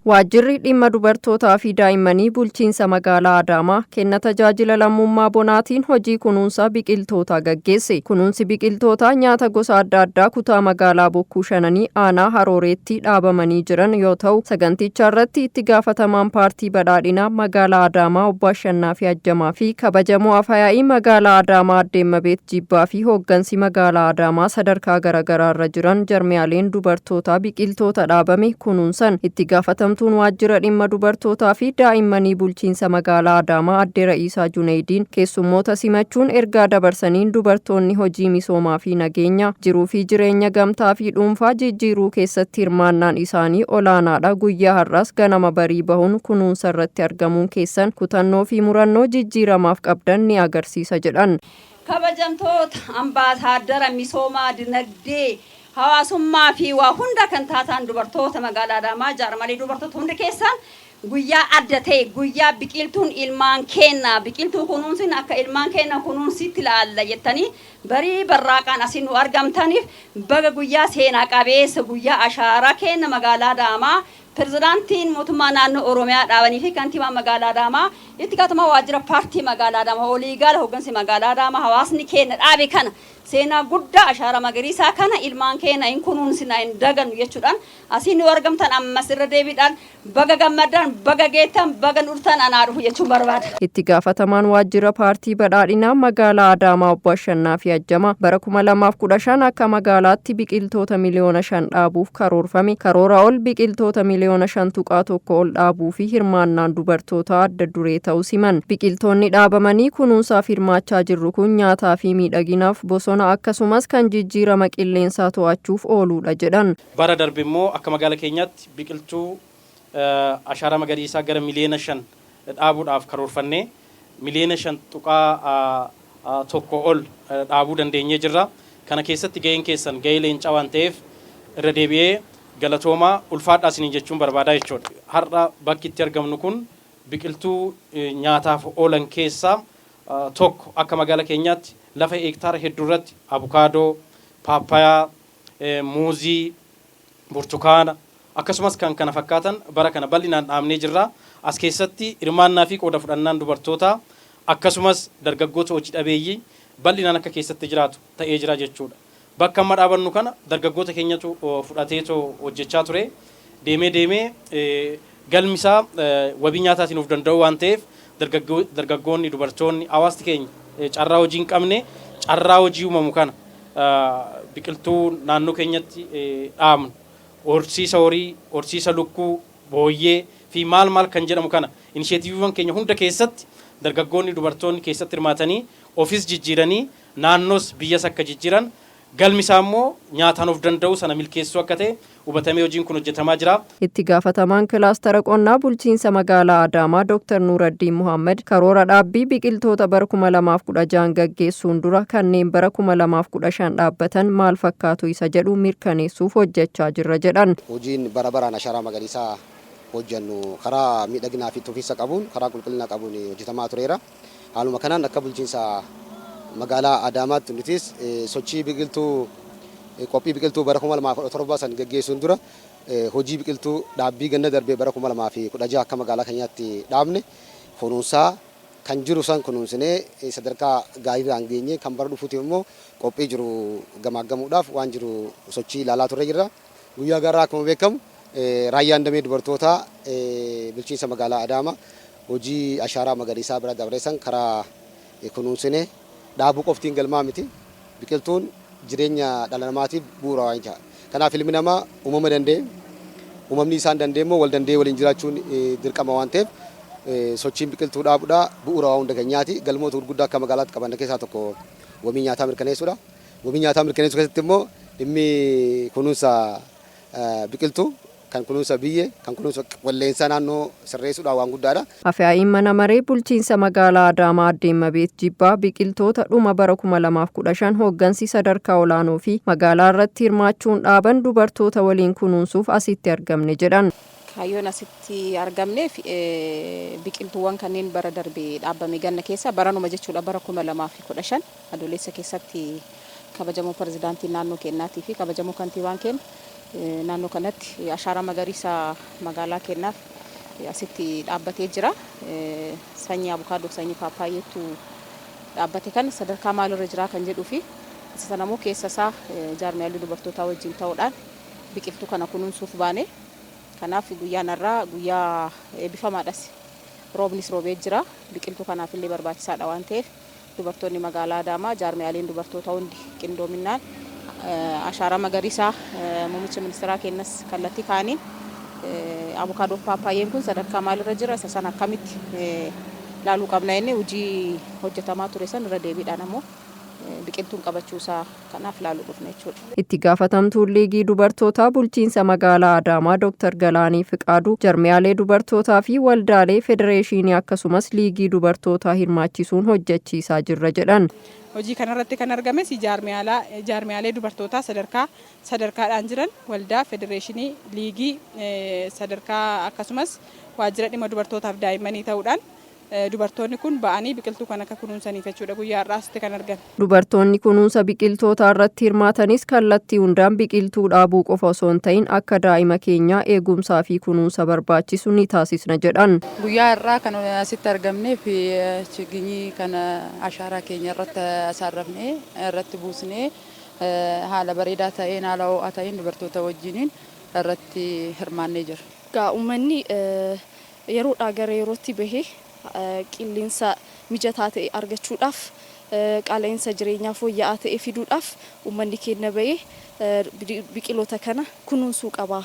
Waajjirri dhimma dubartootaa fi daa'immanii bulchiinsa magaalaa Adaamaa kenna tajaajila lammummaa bonaatiin hojii kunuunsa biqiltootaa gaggeesse. Kunuunsi biqiltootaa nyaata gosa adda addaa kutaa magaalaa Bokkuu Shananii aanaa Harooreetti dhaabamanii jiran yoo ta'u, saganticha irratti itti gaafatamaan paartii badhaadhinaa magaalaa Adaamaa obbo Ashannaa fi Ajjamaa fi kabajamoo Afayaa'ii magaalaa Adaamaa Aadde Emebeet Jibbaa fi hooggansi magaalaa Adaamaa sadarkaa garaagaraa irra jiran jarmiyaaleen dubartootaa biqiltoota dhaabame kunuunsan itti gaafatamtuun waajjira dhimma dubartootaa fi daa'immanii bulchiinsa magaalaa Adaamaa Aadde Ra'iisaa Juneediin keessummoota simachuun ergaa dabarsaniin dubartoonni hojii misoomaa fi nageenya jiruu fi jireenya gamtaa fi dhuunfaa jijjiiruu keessatti hirmaannaan isaanii olaanaadha. Guyyaa har'aas ganama barii bahuun kunuunsa irratti argamuun keessan kutannoo fi murannoo jijjiiramaaf qabdan ni agarsiisa jedhan. Kabajamtoota ambaasaaddara misoomaa dinagdee hawaasummaa fi waa hunda kan taatan dubartoota magaalaa Adaamaa jaarmalee dubartoota hundi keessan guyyaa adda ta'e guyyaa biqiltuun ilmaan kenna biqiltuu kunuunsin akka ilmaan kenna kunuunsitti ilaalla jettanii barii barraaqaan asiin nu argamtaniif baga guyyaa seenaa qabeessa guyyaa ashaaraa kenna magaalaa Adaamaa Pirezidaantiin mootummaa naannoo Oromiyaa dhaabanii fi kantiibaa magaalaa Adaamaa itti gaafatamaa waajjira paartii magaalaa Adaamaa waliigala hooggansi magaalaa Adaamaa hawaasni kenna dhaabe kana seenaa guddaa ashaaraa magariisaa kana ilmaan kenna hin kunuunsina hin daganu jechuudhaan asiin nu argamtan ammas irra deebiidhaan baga gammadan baga geettan baga nurtan anaa dhufu jechuun barbaada. Itti gaafatamaan waajjira paartii badhaadhinaa magaalaa Adaamaa obbo Ashannaa fi Ajjamaa bara 2015 akka magaalaatti biqiltoota miliyoona 5 dhaabuuf karoorfame karoora ol biqiltoota miliyoona 5.1 ol dhaabuu fi hirmaannaan dubartoota adda duree ta'uu siman. Biqiltoonni dhaabamanii kunuunsaaf hirmaachaa jirru kun nyaataa fi miidhaginaaf bosona akkasumas kan jijjiirama qilleensaa to'achuuf ooluudha jedhan. Bara darbe immoo akka magaalaa keenyaatti biqiltuu ashaaraa magariisaa gara miliyoona 5 dhaabuudhaaf karoorfannee miliyoona 5.1 ol dhaabuu dandeenyee jirra. Kana keessatti gaheen keessan gahee leencaa waan ta'eef irra deebi'ee galatoomaa ulfaadhaa isiniin jechuun barbaadaa jechuudha. Har'a bakki itti argamnu kun biqiltuu nyaataaf oolan keessaa tokko akka magaalaa keenyaatti lafa hektaara hedduu irratti abukaadoo, paappayaa, muuzii, burtukaana akkasumas kan kana fakkaatan bara kana bal'inaan dhaabnee jirra. As keessatti hirmaannaa fi qooda fudhannaan dubartootaa akkasumas dargaggoota hojii dhabeeyyii bal'inaan akka keessatti jiraatu ta'ee jira jechuudha. Bakka amma dhaabannu kana dargaggoota keenyatu fudhateetoo hojjechaa ture. Deemee galmisaa wabii nyaataatiin of danda'u waan ta'eef dargaggoonni dubartoonni hawaasni keenya carraa hojii hin qabne carraa hojii uumamu kana biqiltuu naannoo keenyatti dhaabnu horsiisa horii, horsiisa lukkuu, booyyee fi maal kan jedhamu kana inisheetiiviiwwan keenya hunda keessatti dargaggoonni dubartoonni keessatti hirmaatanii ofis jijjiiranii naannoos biyyas akka jijjiiran galmisaa immoo nyaataan of danda'u sana milkeessuu akka ta'e hubatamee hojiin kun hojjetamaa jira. Itti gaafatamaan kilaastara qonnaa bulchiinsa magaalaa Adaamaa Dr. Nuuraddiin Muhammad karoora dhaabbii biqiltoota bara 2016 gaggeessuun dura kanneen bara 2015 dhaabbatan maal fakkaatu isa jedhu mirkaneessuuf hojjechaa jirra jedhan. Hojiin bara baraan ashaaraa magariisaa hojjennu karaa miidhaginaa fi tufiinsa qabuun karaa qulqullina qabuun hojjetamaa tureera. Haaluma kanaan akka bulchiinsa magaalaa Adaamaatti nutis sochii biqiltuu qophii biqiltuu bara 2017 san gaggeessuun dura hojii biqiltuu dhaabbii ganna darbee bara 2016 akka magaalaa keenyaatti dhaabne kunuunsaa kan jiru san kunuunsinee sadarkaa gaariirraan geenye kan bara dhufuuti immoo qophii jiru gamaaggamuudhaaf waan jiru sochii ilaalaa turre jirra. Guyyaa garaa akkuma beekamu raayyaan damee dubartootaa bulchiinsa magaalaa Adaamaa hojii ashaaraa magariisaa bira dabreessan karaa kunuunsinee dhaabuu qoftiin galmaa miti. Biqiltuun jireenya dhala namaatiif bu'uura waan ta'eef. Kanaaf ilmi namaa uumama danda'e uumamni isaan danda'e immoo wal danda'ee waliin jiraachuun dirqama waan ta'eef sochiin biqiltuu dhaabuudha bu'uura hunda keenyaati. Galmoota gurguddaa akka magaalaatti qaban keessaa tokko wabii nyaataa mirkaneessuudha. Wabii nyaataa mirkaneessuu keessatti immoo dhimmi kunuunsa biqiltuu kan kunuunsa biyyee kan kunuunsa qilleensa naannoo sirreessuudha waan guddaadha. Afyaa'iin mana maree bulchiinsa magaalaa Adaamaa Aadde Emebeet Jibbaa biqiltoota dhuma bara 2015 hooggansi sadarkaa olaanoo fi magaalaa irratti hirmaachuun dhaaban dubartoota waliin kunuunsuuf asitti argamne jedhan. Kaayyoon asitti argamneef biqiltuuwwan kanneen bara darbee dhaabame ganna keessa baranuma jechuudha bara 2015 adoolessa keessatti kabajamoo pirezidaantii naannoo keenyaatii fi kabajamoo kantiibaan keenya naannoo kanatti ashaaraa magariisaa magaalaa kennaaf asitti dhaabbatee jira. Sanyii abukaadoo sanyii paappaayyeetu dhaabbate kan sadarkaa maalirra jira kan jedhuu fi isa sana immoo keessa isaa jaarmiyaalee dubartootaa wajjin ta'uudhaan biqiltuu kana kunuunsuuf baane. Kanaaf guyyaan irraa guyyaa eebbifamaadhas. Roobnis roobee jira. Biqiltuu kanaaf illee barbaachisaadha waan ta'eef dubartoonni magaalaa Adaamaa jaarmiyaaleen dubartootaa hundi qindoominaan ashaaraa magariisaa muummicha ministeeraa kennas kallattii kaaniin abukaadoo paappaayeen kun sadarkaa maalirra jira isa sana akkamitti laaluu qabna inni hojii hojjetamaa ture san irra deebiidhaan ammoo biqiltuun qabachuusaa kanaaf laaluu dhufne jechuudha. Itti gaafatamtuun liigii dubartootaa bulchiinsa magaalaa Adaamaa Dr. Galaanii Fiqaaduu jaarmiyaalee dubartootaa fi waldaalee federeeshinii akkasumas liigii dubartootaa hirmaachisuun hojjechiisaa jirra jedhan. Hojii kanarratti kan argames jaarmiyaalee dubartootaa sadarkaadhaan jiran waldaa federeeshinii liigii sadarkaa akkasumas waajjira dhimma dubartootaaf daa'immanii ta'uudhaan dubartoonni kun ba'anii biqiltuu kan akka kunuunsaniif jechuudha guyyaa har'aatti kan argan. Dubartoonni kunuunsa biqiltootaa irratti hirmaatanis kallattii hundaan biqiltuu dhaabuu qofa osoo hin ta'in akka daa'ima keenyaa eegumsaa fi kunuunsa barbaachisu ni taasisna jedhan. Guyyaa har'aa kan asitti argamneef chiginyii kana ashaaraa keenya irratti asaarrafnee irratti buusnee haala bareedaa ta'een haala ho'aa ta'een dubartoota wajjiniin irratti hirmaannee jira. Uummanni yeroodhaa gara yerootti bahee qilleensa mijataa ta'e argachuudhaaf qaala'insa jireenyaa fooyya'aa ta'e fiduudhaaf uummanni keenya bahee biqiloota kana kunuunsuu qaba.